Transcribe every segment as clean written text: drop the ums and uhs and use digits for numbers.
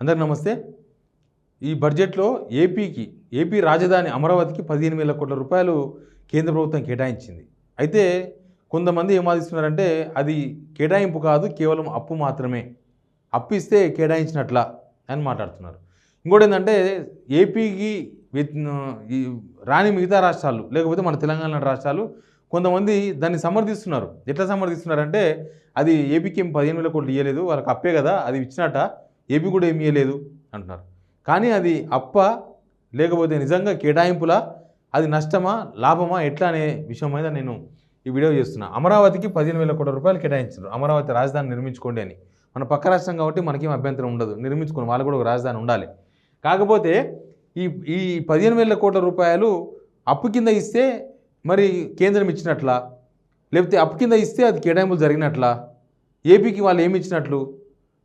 అందరికీ నమస్తే. ఈ బడ్జెట్లో ఏపీ రాజధాని అమరావతికి 15,000 కోట్ల రూపాయలు కేంద్ర ప్రభుత్వం కేటాయించింది. అయితే కొంతమంది ఏం వాదిస్తున్నారంటే అది కేటాయింపు కాదు, కేవలం అప్పు మాత్రమే, అప్పు ఇస్తే కేటాయించినట్లా అని మాట్లాడుతున్నారు. ఇంకోటి ఏంటంటే ఏపీకి రాని మిగతా రాష్ట్రాలు లేకపోతే మన తెలంగాణ రాష్ట్రాలు కొంతమంది దాన్ని సమర్థిస్తున్నారు. ఎట్లా సమర్థిస్తున్నారంటే అది ఏపీకి ఏం 15,000 కోట్లు ఇవ్వలేదు, వాళ్ళకి అప్పే కదా, అది ఇచ్చినట్ట, ఏపీ కూడా ఏమి ఇవ్వలేదు అంటున్నారు. కానీ అది అప్ప లేకపోతే నిజంగా కేటాయింపులా, అది నష్టమా లాభమా ఎట్లా అనే విషయం మీద నేను ఈ వీడియో చేస్తున్నా. అమరావతికి 15,000 కోట్ల రూపాయలు కేటాయించారు. అమరావతి రాజధాని నిర్మించుకోండి అని. మన పక్క రాష్ట్రం కాబట్టి మనకేం అభ్యంతరం ఉండదు, నిర్మించుకోండి, వాళ్ళు కూడా ఒక రాజధాని ఉండాలి. కాకపోతే ఈ 15,000 కోట్ల రూపాయలు అప్పు కింద ఇస్తే మరి కేంద్రం ఇచ్చినట్లా, లేకపోతే అప్పు కింద ఇస్తే అది కేటాయింపులు జరిగినట్లా, ఏపీకి వాళ్ళు ఏమి ఇచ్చినట్లు,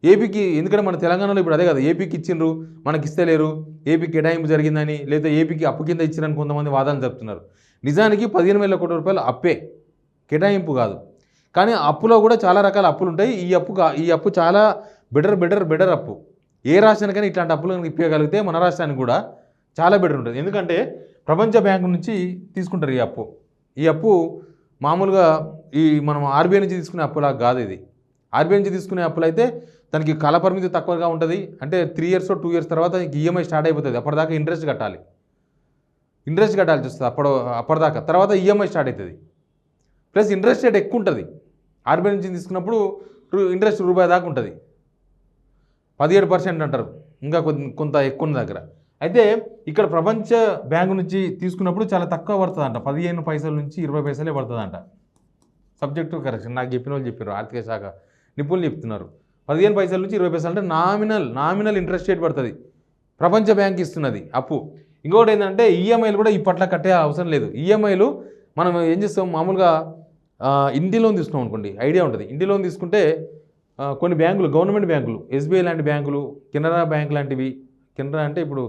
ఏపీకి ఎందుకంటే మన తెలంగాణలో ఇప్పుడు అదే కదా, ఏపీకి ఇచ్చిండ్రు మనకి ఇస్తలేరు, ఏపీకి కేటాయింపు జరిగిందని, లేదా ఏపీకి అప్పు కింద ఇచ్చిరని కొంతమంది వాదనలు చెప్తున్నారు. నిజానికి 15,000 కోట్ల రూపాయలు అప్పే, కేటాయింపు కాదు. కానీ అప్పులో కూడా చాలా రకాల అప్పులు ఉంటాయి. ఈ అప్పు చాలా బెటర్ అప్పు. ఏ రాష్ట్రానికైనా ఇట్లాంటి అప్పులు కనుక ఇప్పగలిగితే మన రాష్ట్రానికి కూడా చాలా బెటర్ ఉంటుంది. ఎందుకంటే ప్రపంచ బ్యాంకు నుంచి తీసుకుంటారు ఈ అప్పు మామూలుగా మనం ఆర్బీఐ నుంచి తీసుకునే అప్పులా కాదు. ఇది ఆర్బీఐ నుంచి తీసుకునే అప్పులు అయితే దానికి కాలపరిమితి తక్కువగా ఉంటుంది. అంటే 3 years 2 years తర్వాత ఈఎంఐ స్టార్ట్ అయిపోతుంది. అప్పటిదాకా ఇంట్రెస్ట్ కట్టాల్సి వస్తుంది. అప్పటిదాకా తర్వాత ఈఎంఐ స్టార్ట్ అవుతుంది. ప్లస్ ఇంట్రెస్ట్ రేట్ ఎక్కువ ఉంటుంది. ఆర్బీఐ నుంచి తీసుకున్నప్పుడు ఇంట్రెస్ట్ రూపాయి దాకా ఉంటుంది, 17% అంటారు, ఇంకా కొంత ఎక్కువ ఉన్న దగ్గర. అయితే ఇక్కడ ప్రపంచ బ్యాంకు నుంచి తీసుకున్నప్పుడు చాలా తక్కువ పడుతుందంట, 15 పైసల నుంచి 20 పైసలే పడుతుందంట. సబ్జెక్టు కరెక్షన్ నాకు చెప్పిన వాళ్ళు చెప్పారు, ఆర్థిక శాఖ నిపుణులు చెప్తున్నారు. 15 పైసల నుంచి 20 పైసలు అంటే నామినల్ ఇంట్రెస్ట్ రేట్ పడుతుంది ప్రపంచ బ్యాంక్ ఇస్తున్నది అప్పు. ఇంకొకటి ఏంటంటే ఈఎంఐలు కూడా ఇప్పట్లో కట్టే అవసరం లేదు. ఈఎంఐలు మనం ఏం చేస్తాం, మామూలుగా ఇంటి లోన్ తీసుకున్నాం అనుకోండి, ఐడియా ఉంటుంది. ఇంటి లోన్ తీసుకుంటే కొన్ని బ్యాంకులు, గవర్నమెంట్ బ్యాంకులు, ఎస్బీఐ లాంటి బ్యాంకులు, కెనరా బ్యాంక్ లాంటివి, కెనరా అంటే ఇప్పుడు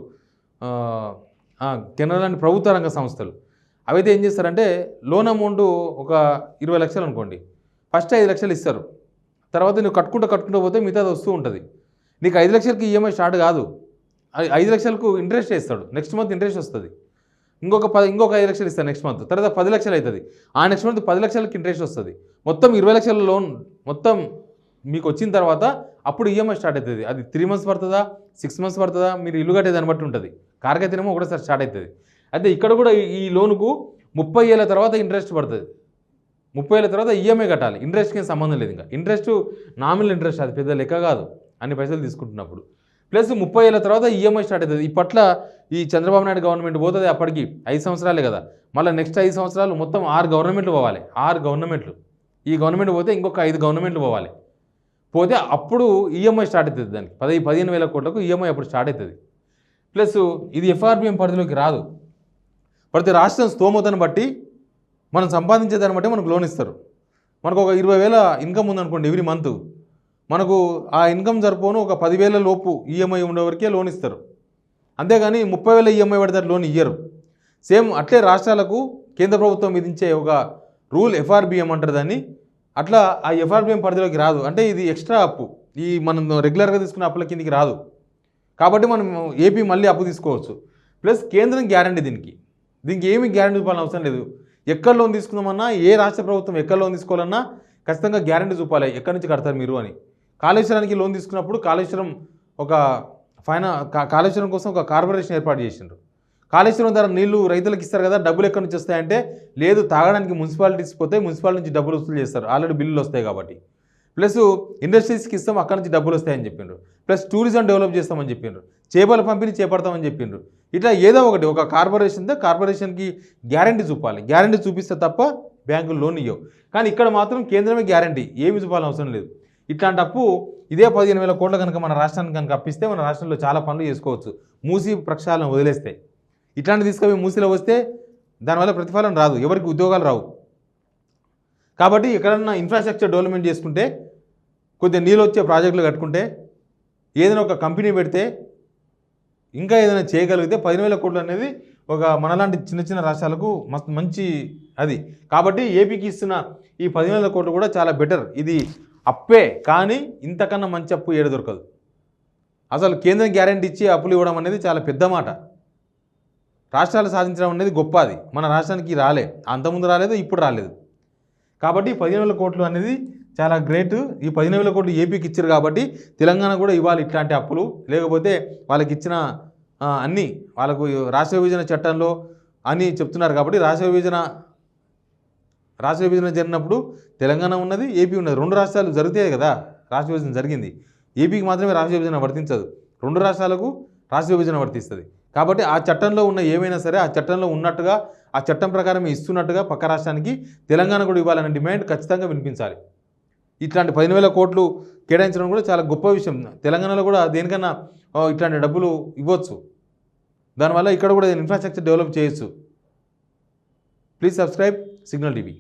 కెనరా లాంటి ప్రభుత్వ రంగ సంస్థలు, అవైతే ఏం చేస్తారంటే లోన్ అమౌంట్ ఒక 20 లక్షలు అనుకోండి, ఫస్ట్ 5 లక్షలు ఇస్తారు. తర్వాత నువ్వు కట్టుకుంటూ పోతే మిగతాది వస్తూ ఉంటుంది. నీకు 5 లక్షలకి ఈఎంఐ స్టార్ట్ కాదు, 5 లక్షలకు ఇంట్రెస్ట్ వేస్తాడు, నెక్స్ట్ మంత్ ఇంట్రెస్ట్ వస్తుంది. ఇంకొక 5 లక్షలు ఇస్తాడు నెక్స్ట్ మంత్, తర్వాత 10 లక్షలు అవుతుంది. ఆ నెక్స్ట్ మంత్ 10 లక్షలకి ఇంట్రెస్ట్ వస్తుంది. మొత్తం 20 లక్షల లోన్ మొత్తం మీకు వచ్చిన తర్వాత అప్పుడు ఈఎంఐ స్టార్ట్ అవుతుంది. అది 3 months పడుతుందా, 6 months పడుతుందా, మీరు ఇల్లు కట్టేదాన్ని బట్టి ఉంటుంది. కార్కి అయితేనేమో ఒకటేసారి స్టార్ట్ అవుతుంది. అయితే ఇక్కడ కూడా ఈ లోనుకు 30 ఏళ్ళ తర్వాత ఇంట్రెస్ట్ పడుతుంది. 30 ఏళ్ళ తర్వాత ఈఎంఐ కట్టాలి. ఇంట్రెస్ట్కి ఏం సంబంధం లేదు. ఇంకా ఇంట్రెస్ట్ నామినల్ ఇంట్రెస్ట్, అది పెద్ద లెక్క కాదు అన్ని పైసలు తీసుకుంటున్నప్పుడు. ప్లస్ 30 ఏళ్ళ తర్వాత ఈఎంఐ స్టార్ట్ అవుతుంది. ఇప్పట్ల ఈ చంద్రబాబు నాయుడు గవర్నమెంట్ పోతుంది, అప్పటికి 5 సంవత్సరాలే కదా, మళ్ళీ నెక్స్ట్ 5 సంవత్సరాలు మొత్తం 6 గవర్నమెంట్లు పోవాలి. 6 గవర్నమెంట్లు, ఈ గవర్నమెంట్ పోతే ఇంకొక 5 గవర్నమెంట్లు పోవాలి. పోతే అప్పుడు ఈఎంఐ స్టార్ట్ అవుతుంది. దానికి 15,000 కోట్లకు ఈఎంఐ అప్పుడు స్టార్ట్ అవుతుంది. ప్లస్ ఇది ఎఫ్ఆర్బిఎం పరిధిలోకి రాదు. ప్రతి రాష్ట్రం స్తోమతను బట్టి మనం సంపాదించేదాన్ని బట్టి మనకు లోన్ ఇస్తారు. మనకు ఒక 20,000 ఇన్కమ్ ఉందనుకోండి ఎవ్రీ మంత్, మనకు ఆ ఇన్కమ్ సరిపోను ఒక 10,000 లోపు ఈఎంఐ ఉండేవరకే లోన్ ఇస్తారు. అంతేగాని 30,000 ఈఎంఐ పడితే లోన్ ఇయ్యరు. సేమ్ అట్లే రాష్ట్రాలకు కేంద్ర ప్రభుత్వం విధించే ఒక రూల్ ఎఫ్ఆర్బిఎం అంటారు దాన్ని. అట్లా ఆ ఎఫ్ఆర్బిఎం పరిధిలోకి రాదు. అంటే ఇది ఎక్స్ట్రా అప్పు, ఈ మనం రెగ్యులర్గా తీసుకున్న అప్పుల కిందికి రాదు. కాబట్టి మనం ఏపీ మళ్ళీ అప్పు తీసుకోవచ్చు. ప్లస్ కేంద్రం గ్యారంటీ, దీనికి ఏమీ గ్యారంటీ చూపాలని అవసరం లేదు. ఎక్కడ లోన్ తీసుకుందామన్నా, ఏ రాష్ట్ర ప్రభుత్వం ఎక్కడ లోన్ తీసుకోవాలన్నా ఖచ్చితంగా గ్యారంటీ చూపాలి, ఎక్కడి నుంచి కడతారు మీరు అని. కాళేశ్వరానికి లోన్ తీసుకున్నప్పుడు కాళేశ్వరం కోసం ఒక కార్పొరేషన్ ఏర్పాటు చేసిండ్రు. కాళేశ్వరం ద్వారా నీళ్లు రైతులకు ఇస్తారు కదా, డబ్బులు ఎక్కడి నుంచి వస్తాయంటే లేదు, తాగడానికి మున్సిపాలిటీస్ పోతే మున్సిపాలిటీ నుంచి డబ్బులు వసూలు చేస్తారు, ఆల్రెడీ బిల్లులు వస్తాయి కాబట్టి. ప్లస్ ఇండస్ట్రీస్కి ఇస్తాం, అక్కడి నుంచి డబ్బులు వస్తాయని చెప్పిండ్రు. ప్లస్ టూరిజం డెవలప్ చేస్తామని చెప్పిండ్రు, చేపల పంపిణీ చేపడతామని చెప్పిండ్రు. ఇట్లా ఏదో ఒకటి ఒక కార్పొరేషన్కి గ్యారంటీ చూపాలి. గ్యారంటీ చూపిస్తే తప్ప బ్యాంకులు లోన్ ఇవ్వవు. కానీ ఇక్కడ మాత్రం కేంద్రమే గ్యారంటీ, ఏమి చూపాలని అవసరం లేదు. ఇట్లాంటి అప్పు ఇదే 15,000 కోట్ల కనుక మన రాష్ట్రానికి కనుక అప్పిస్తే మన రాష్ట్రంలో చాలా పనులు చేసుకోవచ్చు. మూసి ప్రక్షాళన వదిలేస్తే, ఇట్లాంటి తీసుకొని మూసిలో వస్తే దానివల్ల ప్రతిఫలం రాదు, ఎవరికి ఉద్యోగాలు రావు. కాబట్టి ఎక్కడన్నా ఇన్ఫ్రాస్ట్రక్చర్ డెవలప్మెంట్ చేసుకుంటే, కొద్దిగా నీళ్ళు వచ్చే ప్రాజెక్టులు కట్టుకుంటే, ఏదైనా ఒక కంపెనీ పెడితే, ఇంకా ఏదైనా చేయగలిగితే 15,000 కోట్లు అనేది ఒక మనలాంటి చిన్న రాష్ట్రాలకు మంచి అది. కాబట్టి ఏపీకి ఇస్తున్న ఈ 15,000 కోట్లు కూడా చాలా బెటర్. ఇది అప్పే, కానీ ఇంతకన్నా మంచి అప్పు ఏడు దొరకదు. అసలు కేంద్రం గ్యారెంటీ ఇచ్చి అప్పులు ఇవ్వడం అనేది చాలా పెద్ద మాట. రాష్ట్రాలు సాధించడం అనేది గొప్ప. అది మన రాష్ట్రానికి రాలే, అంతకుముందు రాలేదు, ఇప్పుడు రాలేదు. కాబట్టి 15,000 కోట్లు అనేది చాలా గ్రేట్. ఈ 15,000 కోట్లు ఏపీకి ఇచ్చారు కాబట్టి తెలంగాణ కూడా ఇవ్వాలి ఇట్లాంటి అప్పులు. లేకపోతే వాళ్ళకి ఇచ్చిన అన్నీ వాళ్ళకు రాష్ట్ర విభజన చట్టంలో అని చెప్తున్నారు కాబట్టి రాష్ట్ర విభజన జరిగినప్పుడు తెలంగాణ ఉన్నది, ఏపీ ఉన్నది. 2 రాష్ట్రాలు జరిగితే కదా రాష్ట్ర విభజన జరిగింది. ఏపీకి మాత్రమే రాష్ట్ర విభజన వర్తించదు, 2 రాష్ట్రాలకు రాష్ట్ర విభజన వర్తిస్తుంది. కాబట్టి ఆ చట్టంలో ఉన్న ఏమైనా సరే ఆ చట్టంలో ఉన్నట్టుగా ఆ చట్టం ప్రకారం ఇస్తున్నట్టుగా పక్క రాష్ట్రానికి తెలంగాణ కూడా ఇవ్వాలనే డిమాండ్ ఖచ్చితంగా వినిపించాలి. ఇట్లాంటి 15,000 కోట్లు కేటాయించడం కూడా చాలా గొప్ప విషయం. తెలంగాణలో కూడా దేనికన్నా ఇట్లాంటి డబ్బులు ఇవ్వచ్చు. దానివల్ల ఇక్కడ కూడా ఇన్ఫ్రాస్ట్రక్చర్ డెవలప్ చేయొచ్చు. Please subscribe signal TV.